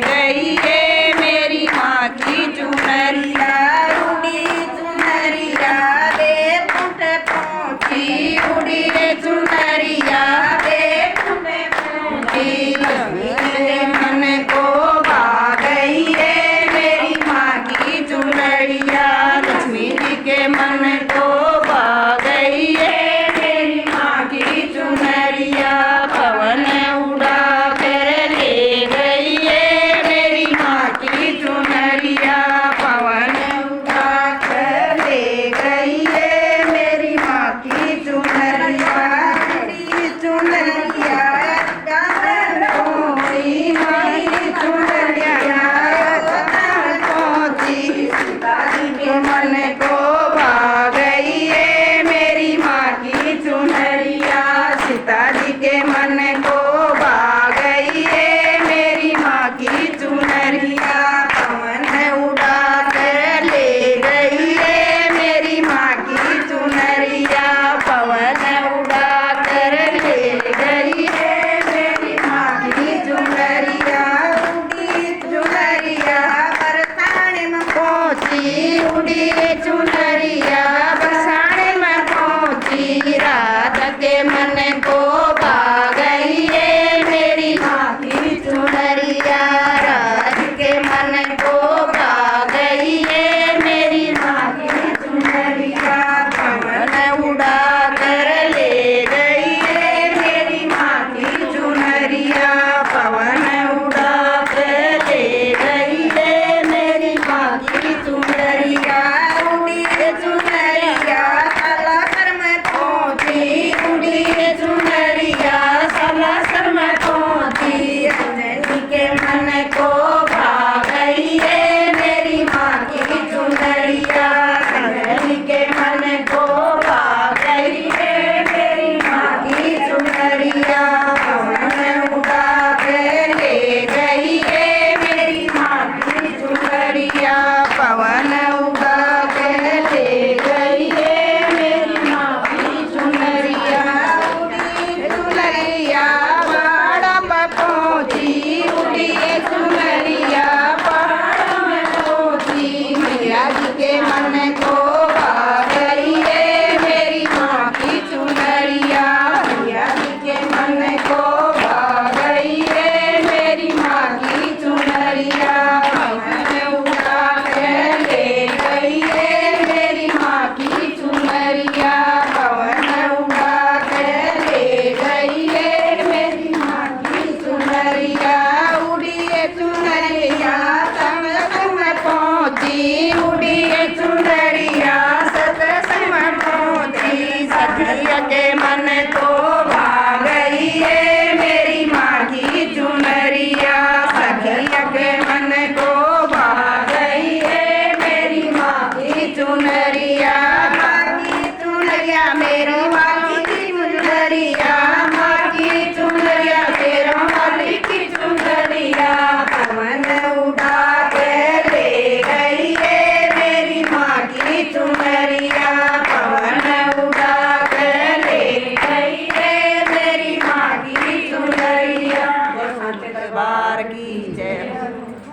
गई है मेरी माँ की चुनरिया। उड़ी चुनरिया बैकुंठ पहुँची, उड़ी रे चुनरिया बैकुंठ पहुँची। लक्ष्मी के मन को भा गई है मेरी माँ की चुनरिया। लक्ष्मी जी के मन को भा गई है मेरी माँ की चुनरिया। पवन उड़ा कर ले गई है मेरी माँ की चुनरिया। पवन उड़ा कर ले गई है मेरी माँ की चुनरिया। मेरी चुनरिया पहुँची, मेरी चुनरिया पहुँची। सीताजी के मन को भा गई है मेरी माँ की चुनरिया। सीताजी के मन को भा गई है मेरी माँ की चुनरिया। पवन उड़ा कर ले गई है मेरी माँ की चुनरिया। पवन उड़ा कर ले गई है मेरी माँ की चुनरिया। उड़ी चुनरिया बरसाने में पहुँची, उड़ी चुनरिया बरसाने में पहुँची। राधा के मन को भा गई है मेरी माँ की चुनरिया। राधा के मन को भा गई है मेरी माँ की चुनरिया। पवन उड़ा कर ले गई है मेरी माँ की चुनरिया। पवन उड़ा कर ले गई है मेरी माँ की चुनरिया। उड़ी चुनरिया सालासर में पहुँची, उड़ी चुनरिया सालासर में पहुँची। अंजनी के मन को भा गई है मेरी माँ की चुनरिया। अंजनी के मन को भा गई है मेरी माँ की चुनरिया। पवन उड़ा कर ले गई है मेरी माँ की चुनरिया। पवन उड़ा कर ले गई है मेरी माँ की चुनरिया। उड़ी चुनरिया पहाड़ पर पहुँची, उड़ी चुनरिया पहाड़ में पहुँची। मैया जी के मन को भा गई है मेरी माँ की चुनरिया। मैया जी के मन को भा गई है मेरी माँ की चुनरिया। पवन उड़ा कर ले गई है मेरी माँ की चुनरिया। पवन उड़ा कर ले गई है मेरी माँ की चुनरिया। उड़ी चुनरिया सत्संग में पहुँची, उड़ी चुनरिया सत्संग में पहुँची। सखिया के मन को भा गई है मेरी माँ की चुनरिया। सखिया के मन को भा गई है मेरी माँ की चुनरिया। माँ की चुनरिया मेरी